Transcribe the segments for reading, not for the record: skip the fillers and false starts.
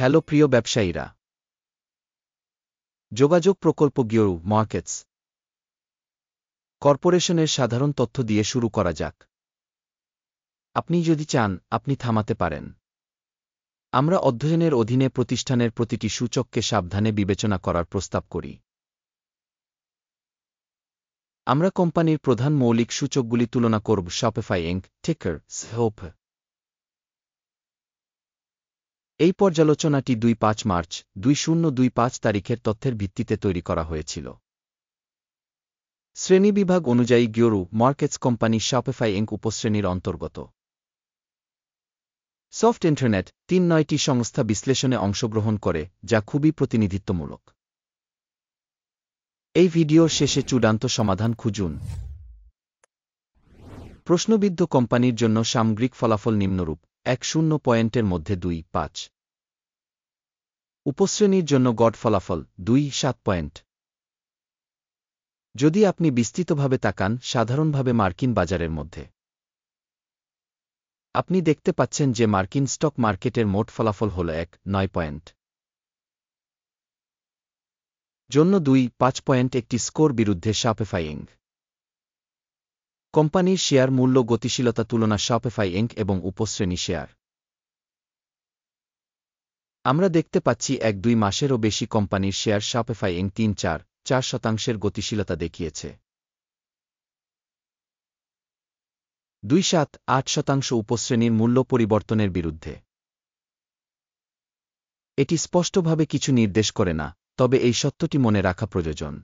Hello প্রিয় ব্যবসায়ীরা, যোগাযোগ প্রকল্প গিওরু মার্কেটস কর্পোরেশনের সাধারণ তথ্য দিয়ে শুরু করা যাক। আপনি যদি চান, আপনি থামাতে পারেন। আমরা অধ্যয়নের অধীনে প্রতিষ্ঠানের প্রতিটি সূচককে সাবধানে বিবেচনা করার প্রস্তাব করি। আমরা কোম্পানির প্রধান মৌলিক সূচকগুলি তুলনা করব। শপিফাই ইনক, টিকার SHOP। এই পর্যালোচনাটি 25 মার্চ 2025 তারিখের তথ্যের ভিত্তিতে তৈরি করা হয়েছিল। শ্রেণীবিভাগ অনুযায়ী গিওরু মার্কেটস কোম্পানি শপিফাই ইনক উপশ্রেণীর অন্তর্গত। সফট ইন্টারনেট 9টি সংস্থা বিশ্লেষণে অংশগ্রহণ করে, যা খুবই প্রতিনিধিত্বমূলক। এই ভিডিওর শেষে চূড়ান্ত সমাধান খুঁজুন। প্রশ্নবিদ্ধ কোম্পানির জন্য সামগ্রিক ফলাফল নিম্নরূপ: 1-0 পয়েন্টের মধ্যে 2-5। উপশ্রেণীর জন্য গড় ফলাফল 2-7 পয়েন্ট। যদি আপনি বিস্তৃতভাবে তাকান, সাধারণভাবে মার্কিন বাজারের মধ্যে, আপনি দেখতে পাচ্ছেন যে মার্কিন স্টক মার্কেটের মোট ফলাফল হল 1-9 পয়েন্ট। জন্য 2-5 পয়েন্ট একটি স্কোর বিরুদ্ধে শপিফাই ইনক কোম্পানির শেয়ার মূল্য গতিশীলতা তুলনা শপিফাই ইনক এবং উপশ্রেণী শেয়ার। আমরা দেখতে পাচ্ছি 1-2 মাসেরও বেশি কোম্পানির শেয়ার শপিফাই ইনক 3-4% গতিশীলতা দেখিয়েছে। 2-7-8% উপশ্রেণীর মূল্য পরিবর্তনের বিরুদ্ধে। এটি স্পষ্টভাবে কিছু নির্দেশ করে না, তবে এই সত্যটি মনে রাখা প্রয়োজন।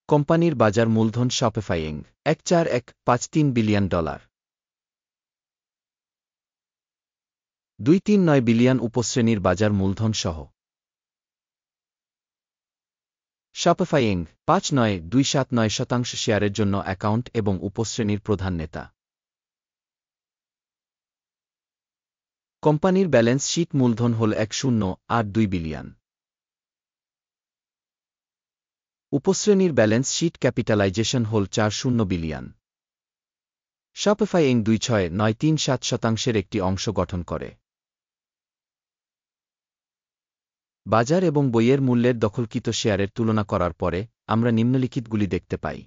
কোম্পানির বাজার মূলধন শপিফাই ইনক $14153 বিলিয়ন, 239 বিলিয়ন উপশ্রেণীর বাজার মূলধন সহ। শপিফাই ইনক 5.9-279% শেয়ারের জন্য অ্যাকাউন্ট এবং উপশ্রেণীর প্রধান নেতা। কোম্পানির ব্যালেন্স শীট মূলধন হল 1082 বিলিয়ন। উপশ্রেণীর ব্যালেন্স শীট ক্যাপিটালাইজেশন হল 40 বিলিয়ন। শপিফাই ইনক 2.6-937% একটি অংশ গঠন করে। বাজার এবং বইয়ের মূল্যের দখলকৃত শেয়ারের তুলনা করার পরে, আমরা নিম্নলিখিতগুলি দেখতে পাই।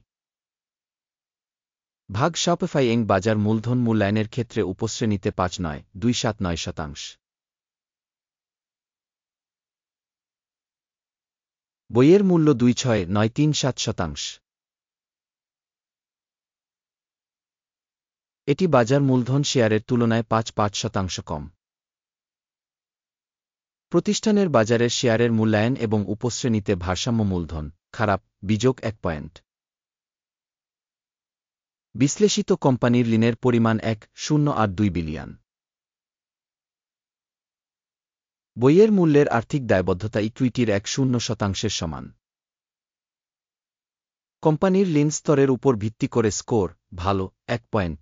ভাগ শপিফাই ইনক বাজার মূলধন মূল্যায়নের ক্ষেত্রে উপশ্রেণীতে 5.9-279%। বইয়ের মূল্য 2.6-937%। এটি বাজার মূলধন শেয়ারের তুলনায় 5% কম। প্রতিষ্ঠানের বাজারের শেয়ারের মূল্যায়ন এবং উপশ্রেণীতে ভারসাম্য মূলধন খারাপ, বিযোগ 1 পয়েন্ট। বিশ্লেষিত কোম্পানির ঋণের পরিমাণ 1.082 বিলিয়ন। বইয়ের মূল্যের আর্থিক দায়বদ্ধতা ইকুইটির 1.0% সমান। কোম্পানির ঋণ স্তরের উপর ভিত্তি করে স্কোর ভালো 1 পয়েন্ট।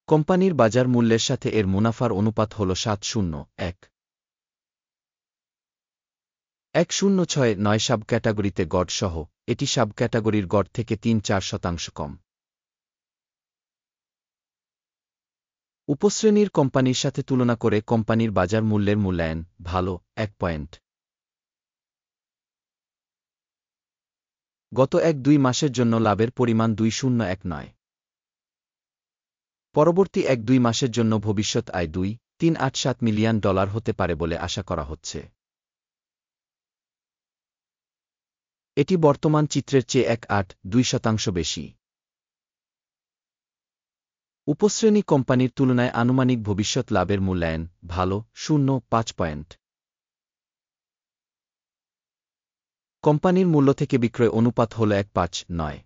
কোম্পানির বাজার মূল্যের সাথে এর মুনাফার অনুপাত হল 7-0-1। 1.069 সাবক্যাটাগরিতে গড় সহ, এটি সাবক্যাটাগরির গড় থেকে 3-4% কম। উপশ্রেণীর কোম্পানির সাথে তুলনা করে কোম্পানির বাজার মূল্যের মূল্যায়ন ভালো 1 পয়েন্ট। গত 1-2 মাসের জন্য লাভের পরিমাণ 2.019। পরবর্তী 1-2 মাসের জন্য ভবিষ্যৎ আয় $2.387 মিলিয়ন হতে পারে বলে আশা করা হচ্ছে। এটি বর্তমান চিত্রের চেয়ে 1.8-2% বেশি। উপশ্রেণী কোম্পানির তুলনায় আনুমানিক ভবিষ্যৎ লাভের মূল্যায়ন ভালো 0.5 পয়েন্ট। কোম্পানির মূল্য থেকে বিক্রয় অনুপাত হল 1.5-9।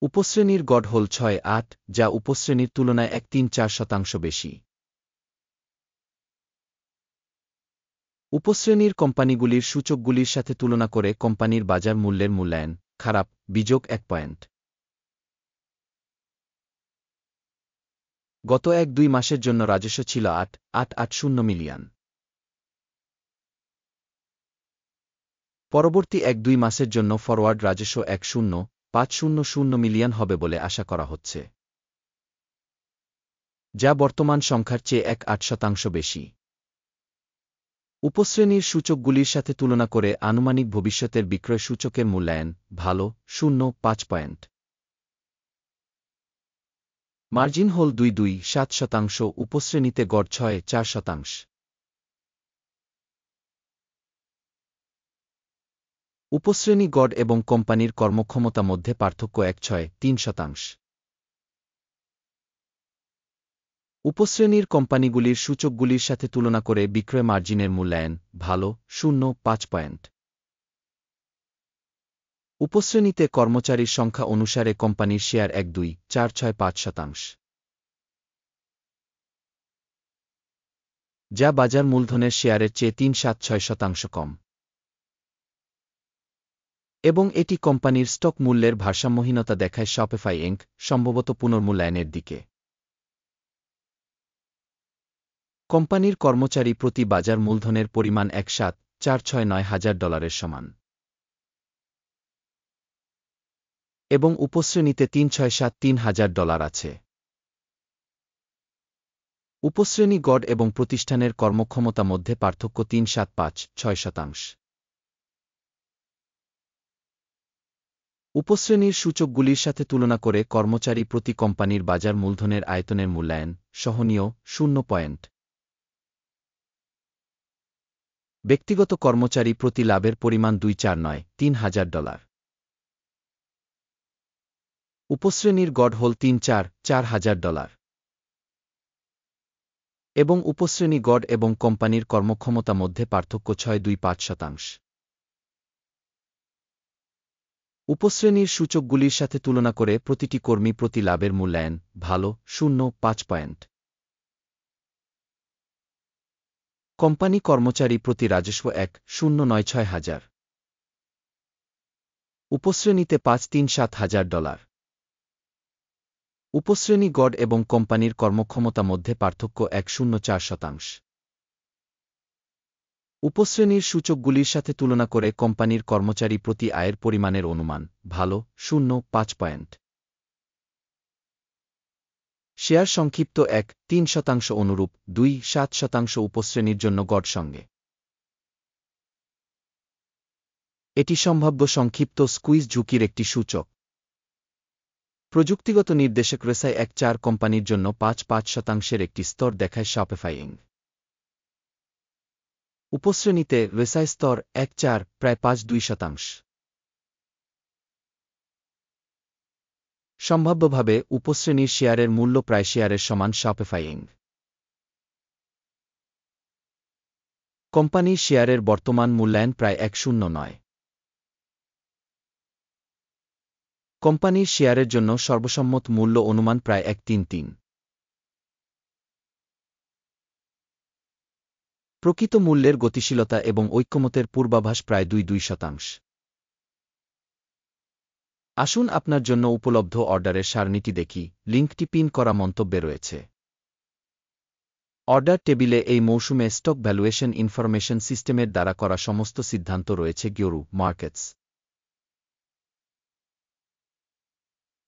উপশ্রেণীর গড় হল 6.8, যা উপশ্রেণীর তুলনায় 1.3-4% বেশি। উপশ্রেণীর কোম্পানিগুলির সূচকগুলির সাথে তুলনা করে কোম্পানির বাজার মূল্যের মূল্যায়ন খারাপ, বিযোগ 1 পয়েন্ট। গত 1-2 মাসের জন্য রাজস্ব ছিল $8.880 মিলিয়ন। পরবর্তী 1-2 মাসের জন্য ফরওয়ার্ড রাজস্ব $1.0500 মিলিয়ন হবে বলে আশা করা হচ্ছে। যা বর্তমান সংখ্যার চেয়ে 1.8% বেশি। উপশ্রেণীর সূচকগুলির সাথে তুলনা করে আনুমানিক ভবিষ্যতের বিক্রয় সূচকের মূল্যায়ন ভালো 0.5 পয়েন্ট। মার্জিন হল 2.27%, উপশ্রেণীতে গড় 6.4%। উপশ্রেণী গড় এবং কোম্পানির কর্মক্ষমতা মধ্যে পার্থক্য 1.6-3%। উপশ্রেণীর কোম্পানিগুলির সূচকগুলির সাথে তুলনা করে বিক্রয় মার্জিনের মূল্যায়ন ভালো 0.5 পয়েন্ট। উপশ্রেণীতে কর্মচারীর সংখ্যা অনুসারে কোম্পানির শেয়ার 1.2-4.65%, যা বাজার মূলধনের শেয়ারের চেয়ে 3.76% কম, এবং এটি কোম্পানির স্টক মূল্যের ভারসাম্যহীনতা দেখায় শপিফাই ইনক সম্ভবত পুনর্মূল্যায়নের দিকে। কোম্পানির কর্মচারী প্রতি বাজার মূলধনের পরিমাণ $1,746,900 সমান, এবং উপশ্রেণীতে $3,673,000 আছে। উপশ্রেণী গড় এবং প্রতিষ্ঠানের কর্মক্ষমতা মধ্যে পার্থক্য 3.75-6%। উপশ্রেণীর সূচকগুলির সাথে তুলনা করে কর্মচারী প্রতি কোম্পানির বাজার মূলধনের আয়তনের মূল্যায়ন সহনীয় 0 পয়েন্ট। ব্যক্তিগত কর্মচারী প্রতি লাভের পরিমাণ $2,493,000। উপশ্রেণীর গড় হল $3,404,000, এবং উপশ্রেণী গড় এবং কোম্পানির কর্মক্ষমতা মধ্যে পার্থক্য 6.25%। উপশ্রেণীর সূচকগুলির সাথে তুলনা করে প্রতিটি কর্মী প্রতি লাভের মূল্যায়ন ভালো 0.5 পয়েন্ট। কোম্পানি কর্মচারী প্রতি রাজস্ব 1,096,000, উপশ্রেণীতে $5,307,000। উপশ্রেণী গড় এবং কোম্পানির কর্মক্ষমতা মধ্যে পার্থক্য 1.04%। উপশ্রেণীর সূচকগুলির সাথে তুলনা করে কোম্পানির কর্মচারী প্রতি আয়ের পরিমাণের অনুমান ভালো 0.5 পয়েন্ট। শেয়ার সংক্ষিপ্ত 1.3% অনুরূপ 2.7% উপশ্রেণীর জন্য গড় সঙ্গে। এটি সম্ভাব্য সংক্ষিপ্ত স্কুইজ ঝুঁকির একটি সূচক। প্রযুক্তিগত নির্দেশক রেসাই 1.4 কোম্পানির জন্য 5.5% একটি স্তর দেখায় শপিফাই ইনক। উপশ্রেণীতে রেসাই স্তর 1.4 প্রায় 5.2%। সম্ভাব্যভাবে উপশ্রেণীর শেয়ারের মূল্য প্রায় শেয়ারের সমান শপিফাই ইনক। কোম্পানির শেয়ারের বর্তমান মূল্যায়ন প্রায় 1.09। কোম্পানির শেয়ারের জন্য সর্বসম্মত মূল্য অনুমান প্রায় 1.33। প্রকৃত মূল্যের গতিশীলতা এবং ঐক্যমতের পূর্বাভাস প্রায় 2.2%। আসুন আপনার জন্য উপলব্ধ অর্ডারের সারণীটি দেখি, লিঙ্কটি পিন করা মন্তব্যে রয়েছে। অর্ডার টেবিলে এই মৌসুমে স্টক ভ্যালুয়েশন ইনফরমেশন সিস্টেমের দ্বারা করা সমস্ত সিদ্ধান্ত রয়েছে গিওরু মার্কেটস।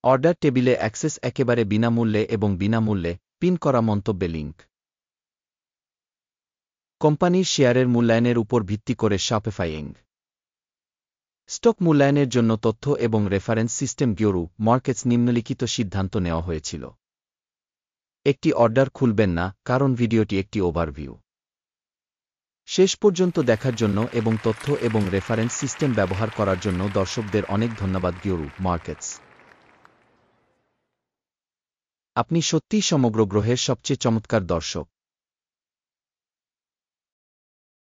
অর্ডার টেবিলে অ্যাক্সেস একেবারে বিনামূল্যে এবং বিনামূল্যে পিন করা মন্তব্যে লিঙ্ক। কোম্পানির শেয়ারের মূল্যায়নের উপর ভিত্তি করে শপিফাই ইনক। স্টক মূল্যায়নের জন্য তথ্য এবং রেফারেন্স সিস্টেম গিওরু মার্কেটস নিম্নলিখিত সিদ্ধান্ত নেওয়া হয়েছিল। একটি অর্ডার খুলবেন না, কারণ ভিডিওটি একটি ওভারভিউ। শেষ পর্যন্ত দেখার জন্য এবং তথ্য এবং রেফারেন্স সিস্টেম ব্যবহার করার জন্য দর্শকদের অনেক ধন্যবাদ গিওরু মার্কেটস। আপনি সত্যিই সমগ্র গ্রহের সবচেয়ে চমৎকার দর্শক।